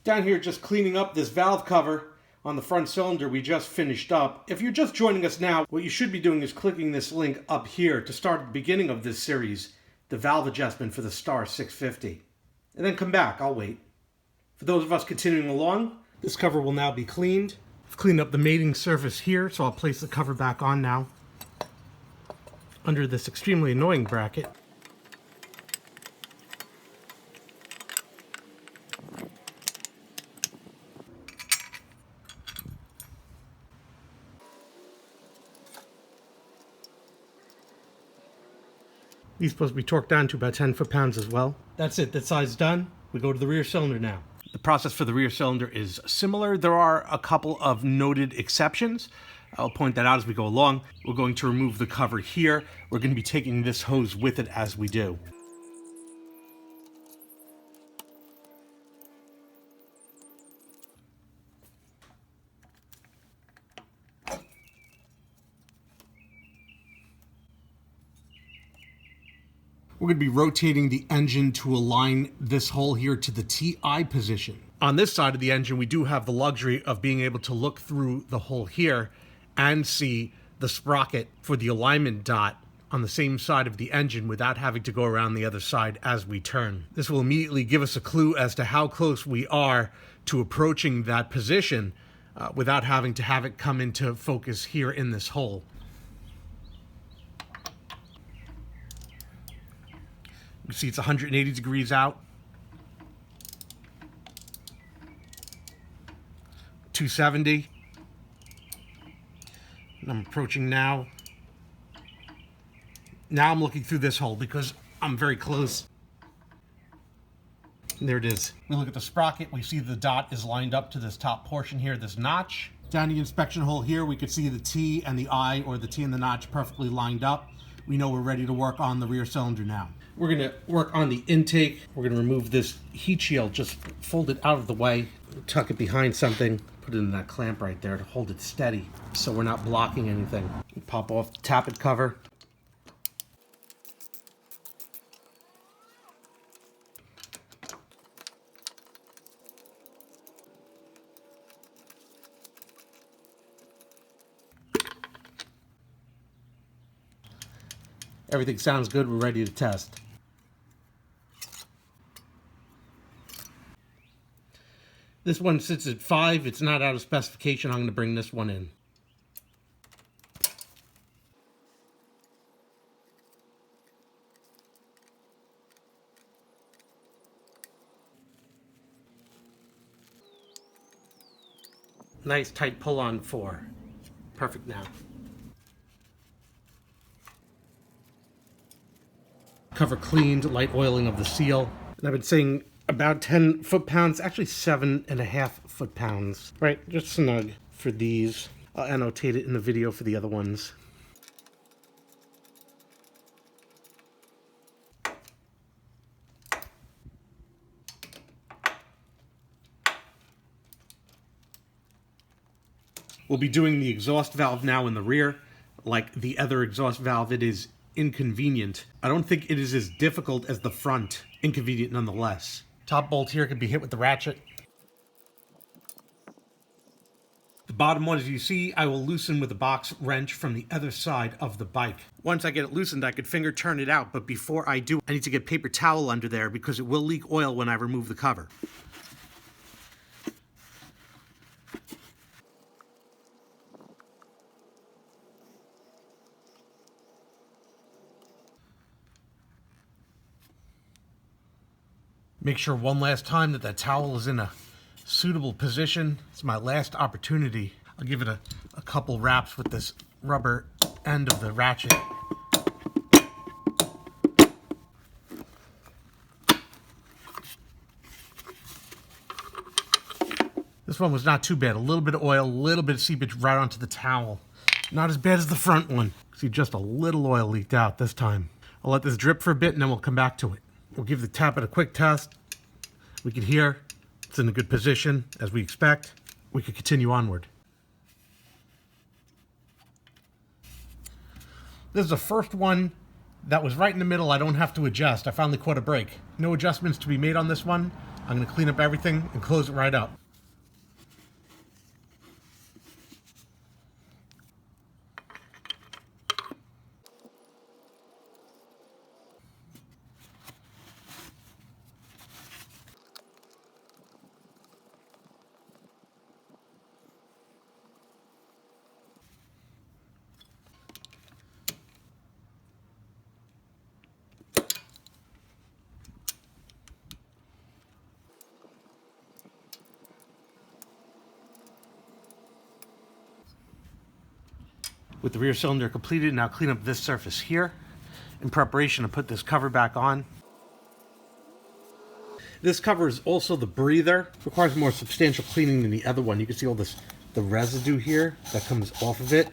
Down here just cleaning up this valve cover on the front cylinder we just finished up. If you're just joining us now, what you should be doing is clicking this link up here to start at the beginning of this series, the valve adjustment for the Vstar 650. And then come back, I'll wait. For those of us continuing along, this cover will now be cleaned. I've cleaned up the mating surface here, so I'll place the cover back on now under this extremely annoying bracket. These are supposed to be torqued down to about 10 foot-pounds as well. That's it, that side's done. We go to the rear cylinder now. The process for the rear cylinder is similar. There are a couple of noted exceptions. I'll point that out as we go along. We're going to remove the cover here. We're going to be taking this hose with it as we do. We're going to be rotating the engine to align this hole here to the TI position. On this side of the engine, we do have the luxury of being able to look through the hole here and see the sprocket for the alignment dot on the same side of the engine without having to go around the other side as we turn. This will immediately give us a clue as to how close we are to approaching that position without having to have it come into focus here in this hole. You see it's 180 degrees out. 270. And I'm approaching now. Now I'm looking through this hole because I'm very close. And there it is. We look at the sprocket. We see the dot is lined up to this top portion here, this notch. Down the inspection hole here, we could see the T and the I, or the T and the notch, perfectly lined up. We know we're ready to work on the rear cylinder now. We're going to work on the intake. We're going to remove this heat shield, just fold it out of the way, tuck it behind something, put it in that clamp right there to hold it steady so we're not blocking anything. Pop off the tappet cover. Everything sounds good. We're ready to test. This one sits at 5. It's not out of specification. I'm going to bring this one in. Nice tight pull on 4. Perfect now. Cover cleaned, light oiling of the seal. And I've been saying about 10 foot-pounds, actually 7.5 foot-pounds. Right, just snug for these. I'll annotate it in the video for the other ones. We'll be doing the exhaust valve now in the rear. Like the other exhaust valve, it is inconvenient. I don't think it is as difficult as the front. Inconvenient nonetheless. Top bolt here can be hit with the ratchet. The bottom one, as you see, I will loosen with a box wrench from the other side of the bike. Once I get it loosened, I could finger turn it out, but before I do, I need to get paper towel under there because it will leak oil when I remove the cover. Make sure one last time that towel is in a suitable position. It's my last opportunity. I'll give it a couple wraps with this rubber end of the ratchet. This one was not too bad. A little bit of oil, a little bit of seepage right onto the towel. Not as bad as the front one. See, just a little oil leaked out this time. I'll let this drip for a bit and then we'll come back to it. We'll give the tappet a quick test. We can hear it's in a good position as we expect. We could continue onward. This is the first one that was right in the middle. I don't have to adjust. I finally caught a break. No adjustments to be made on this one. I'm going to clean up everything and close it right up. With the rear cylinder completed, now clean up this surface here in preparation to put this cover back on. This cover is also the breather. Requires more substantial cleaning than the other one. You can see all this, the residue here that comes off of it.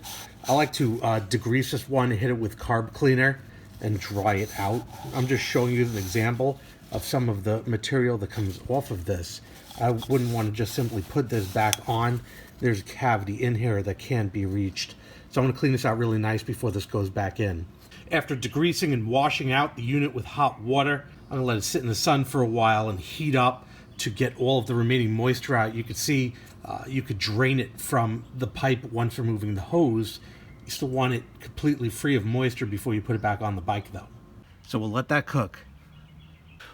I like to degrease this one, hit it with carb cleaner, and dry it out. I'm just showing you an example of some of the material that comes off of this. I wouldn't want to just simply put this back on. There's a cavity in here that can't be reached. So I'm going to clean this out really nice before this goes back in. After degreasing and washing out the unit with hot water, I'm going to let it sit in the sun for a while and heat up to get all of the remaining moisture out. You can see you could drain it from the pipe once removing the hose. You still want it completely free of moisture before you put it back on the bike though. So we'll let that cook.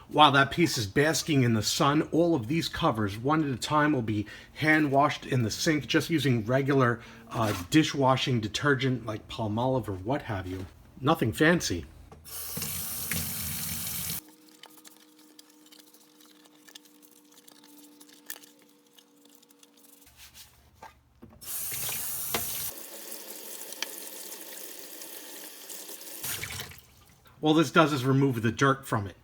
While that piece is basking in the sun, all of these covers, one at a time, will be hand washed in the sink just using regular dishwashing detergent like Palmolive or what have you. Nothing fancy. All this does is remove the dirt from it.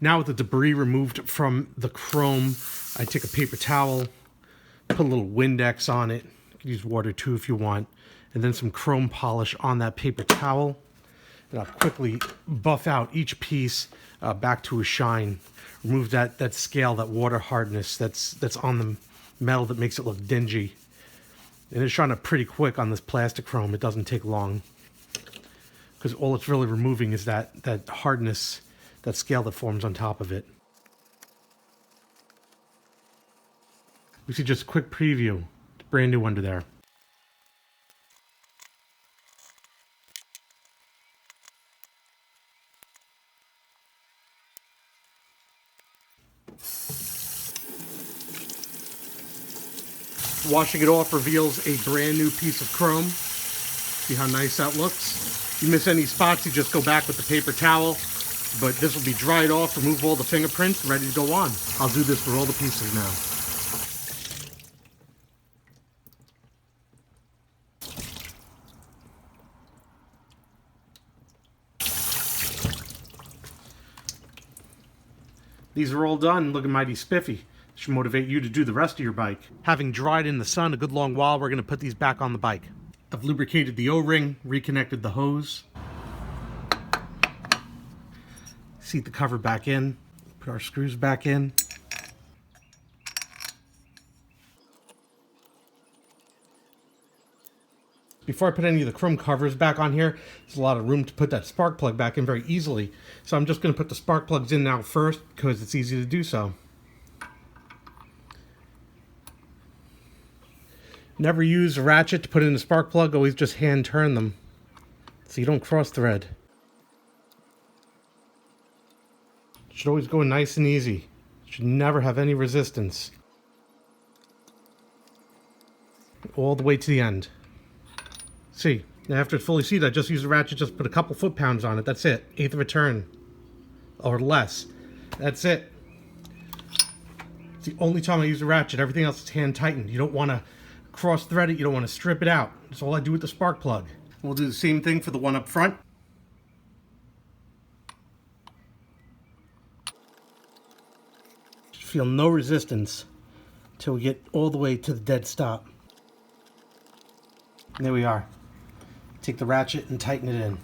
Now with the debris removed from the chrome, I take a paper towel, put a little Windex on it. You can use water too if you want. And then some chrome polish on that paper towel. And I'll quickly buff out each piece back to a shine. Remove that scale, that water hardness that's on the metal that makes it look dingy. And it's shine up pretty quick on this plastic chrome. It doesn't take long. Because all it's really removing is that hardness, that scale that forms on top of it. We see just a quick preview. Brand new under there. Washing it off reveals a brand new piece of chrome. See how nice that looks? If you miss any spots, you just go back with the paper towel. But this will be dried off, remove all the fingerprints, ready to go on. I'll do this for all the pieces now. These are all done, looking mighty spiffy. Should motivate you to do the rest of your bike. Having dried in the sun a good long while, we're going to put these back on the bike. I've lubricated the O-ring, reconnected the hose. Seat the cover back in, put our screws back in. Before I put any of the chrome covers back on here, there's a lot of room to put that spark plug back in very easily. So I'm just going to put the spark plugs in now first because it's easy to do so. Never use a ratchet to put in the spark plug, always just hand turn them so you don't cross thread. Should always go nice and easy. Should never have any resistance. All the way to the end. See, now after it's fully seated, I just use the ratchet, just put a couple foot-pounds on it. That's it. Eighth of a turn. Or less. That's it. It's the only time I use the ratchet. Everything else is hand tightened. You don't want to cross thread it. You don't want to strip it out. That's all I do with the spark plug. We'll do the same thing for the one up front. Feel no resistance until we get all the way to the dead stop. And there we are. Take the ratchet and tighten it in.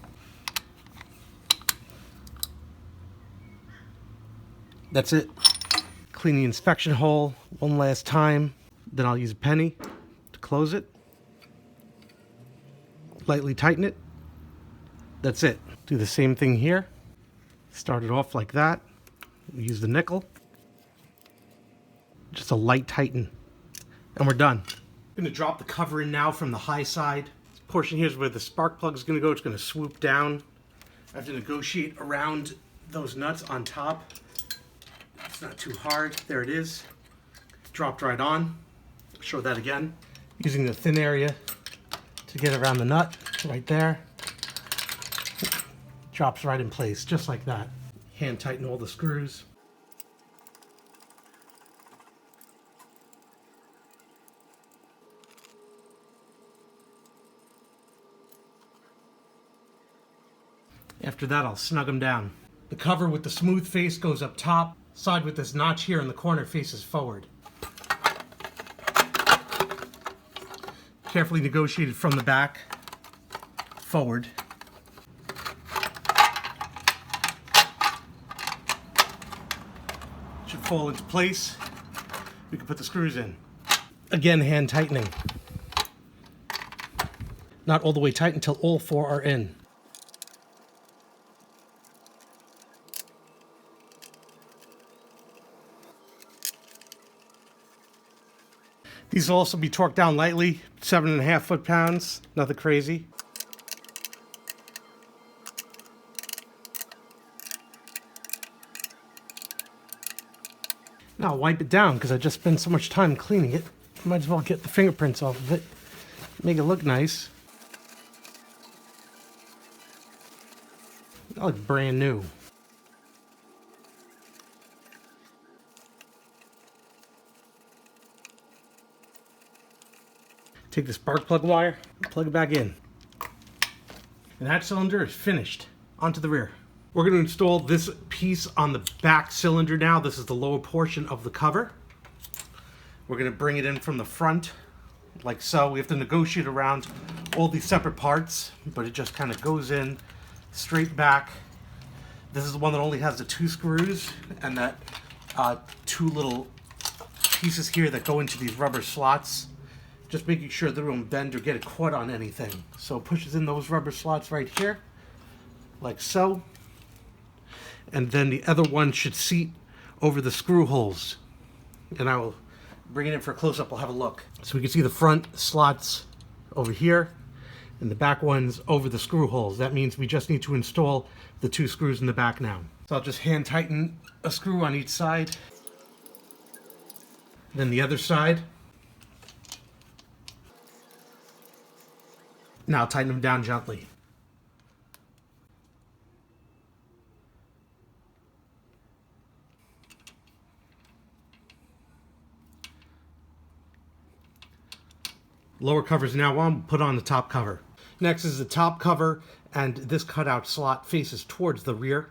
That's it. Clean the inspection hole one last time. Then I'll use a penny to close it. Lightly tighten it. That's it. Do the same thing here. Start it off like that. Use the nickel. Just a light tighten. And we're done. I'm going to drop the cover in now from the high side. This portion here is where the spark plug is going to go. It's going to swoop down. I have to negotiate around those nuts on top. It's not too hard. There it is. Dropped right on. Show that again. Using the thin area to get around the nut right there. Drops right in place, just like that. Hand tighten all the screws. After that, I'll snug them down. The cover with the smooth face goes up top. Side with this notch here in the corner faces forward. Carefully negotiated from the back, forward. Should fall into place. We can put the screws in. Again, hand tightening. Not all the way tight until all four are in. These will also be torqued down lightly, 7.5 foot-pounds, nothing crazy. Now I'll wipe it down because I just spent so much time cleaning it. Might as well get the fingerprints off of it, make it look nice. That looks brand new. Take the spark plug wire, plug it back in. And that cylinder is finished. Onto the rear. We're going to install this piece on the back cylinder now. This is the lower portion of the cover. We're going to bring it in from the front, like so. We have to negotiate around all these separate parts, but it just kind of goes in straight back. This is the one that only has the 2 screws and that 2 little pieces here that go into these rubber slots. Just making sure they don't bend or get caught on anything. So it pushes in those rubber slots right here, like so. And then the other one should seat over the screw holes. And I will bring it in for a close-up. We'll have a look. So we can see the front slots over here and the back ones over the screw holes. That means we just need to install the 2 screws in the back now. So I'll just hand tighten a screw on each side. Then the other side. Now tighten them down gently. Lower cover is now on, put on the top cover. Next is the top cover, and this cutout slot faces towards the rear.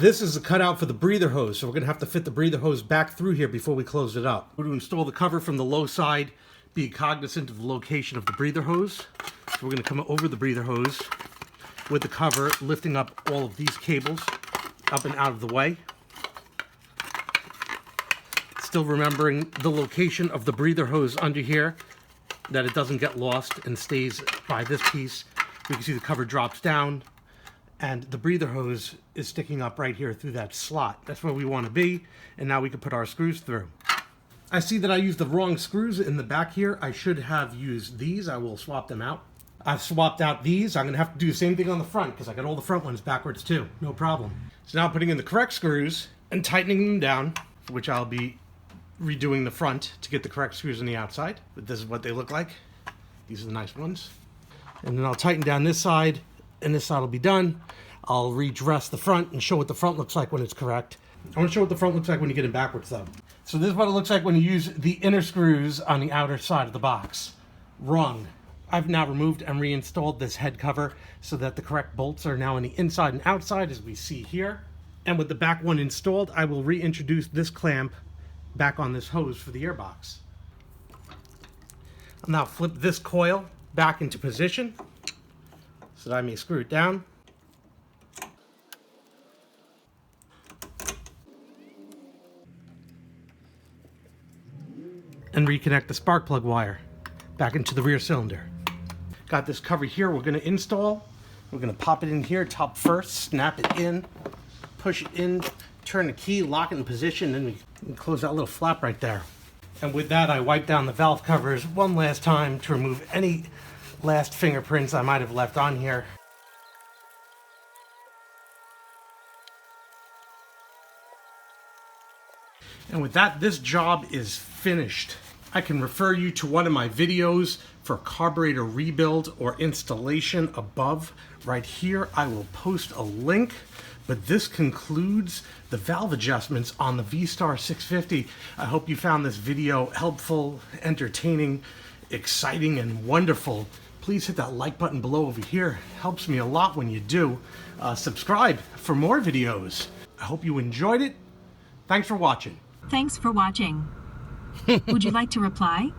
This is a cutout for the breather hose, so we're going to have to fit the breather hose back through here before we close it up. We're going to install the cover from the low side, being cognizant of the location of the breather hose. So we're going to come over the breather hose with the cover, lifting up all of these cables up and out of the way. Still remembering the location of the breather hose under here, that it doesn't get lost and stays by this piece. You can see the cover drops down and the breather hose is sticking up right here through that slot. That's where we want to be, and now we can put our screws through. I see that I used the wrong screws in the back here. I should have used these. I will swap them out. I've swapped out these. I'm going to have to do the same thing on the front because I got all the front ones backwards too. No problem. So now I'm putting in the correct screws and tightening them down, which I'll be redoing the front to get the correct screws on the outside. But this is what they look like. These are the nice ones. And then I'll tighten down this side, and this side will be done. I'll redress the front and show what the front looks like when it's correct. I want to show what the front looks like when you get it backwards though. So this is what it looks like when you use the inner screws on the outer side of the box. Wrong. I've now removed and reinstalled this head cover so that the correct bolts are now on the inside and outside as we see here. And with the back one installed, I will reintroduce this clamp back on this hose for the airbox. I'll now flip this coil back into position so that I may screw it down. and reconnect the spark plug wire back into the rear cylinder. Got this cover here we're going to install. We're going to pop it in here top first, snap it in, push it in, turn the key, lock it in position, and we can close that little flap right there. And with that, I wipe down the valve covers one last time to remove any last fingerprints I might have left on here. And with that, this job is finished. I can refer you to one of my videos for carburetor rebuild or installation above. Right here, I will post a link. But this concludes the valve adjustments on the Vstar 650. I hope you found this video helpful, entertaining, exciting, and wonderful. Please hit that like button below over here. It helps me a lot when you do. Subscribe for more videos. I hope you enjoyed it. Thanks for watching. Thanks for watching. Would you like to reply?